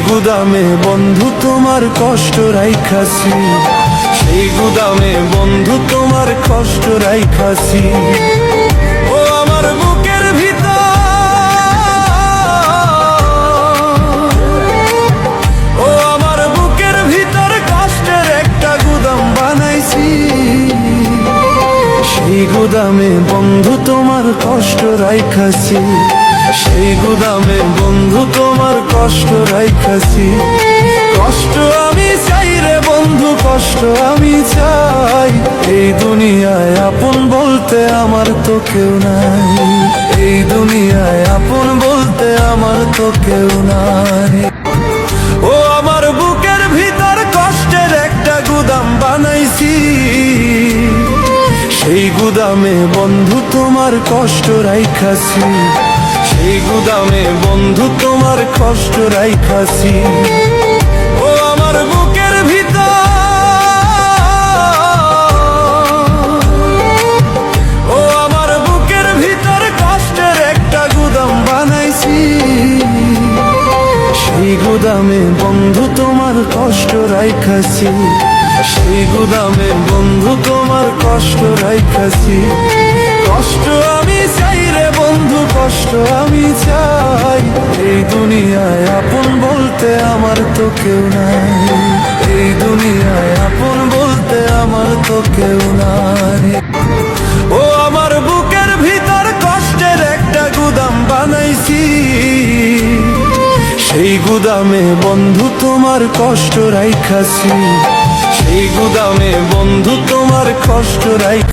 গুদামে বন্ধু তোমার কষ্ট রাইখাছি, সেই গুদামে বন্ধু তোমার কষ্ট রাইখাছি। ও আমার বুকের ভিতর, ও আমার বুকের ভিতর কষ্টের একটা গুদাম বানাইছি, সেই গুদামে বন্ধু তোমার কষ্ট রাইখাছি, সেই গুদামে বন্ধু তোমার কষ্ট রাইখাছি। কষ্ট আমি চাই রে বন্ধু, কষ্ট আমি চাই, এই দুনিয়ায় আপন বলতে আমার তো কেউ নাই, এই দুনিয়ায় আপন বলতে আমার তো কেউ নাই। ও আমার বুকের ভিতর কষ্টের একটা গুদাম বানাইছি, সেই গুদামে বন্ধু তোমার কষ্ট রাইখাছি, সেই গুদামে বন্ধু তোমার কষ্ট রাইখাছি। ও আমার বুকের ভিতর, ও আমার বুকের ভিতর কষ্টের একটা গুদাম বানাইছি, সেই গুদামে বন্ধু তোমার কষ্ট রাইখাছি, সেই গুদামে বন্ধু তোমার কষ্ট রাইখাছি। কষ্ট আমি চাই রে বন্ধু, কষ্ট আমি চাই, এই দুনিয়ায় আপন বলতে আমার তো কেউ নাই, এই দুনিয়ায় আপন বলতে আমার তো কেউ নাই। ও আমার বুকের ভিতর কষ্টের একটা গুদাম বানাইছি, সেই গুদামে বন্ধু তোমার কষ্ট রাইখাছি, সেই গুদামে বন্ধু তোমার কষ্ট রাই।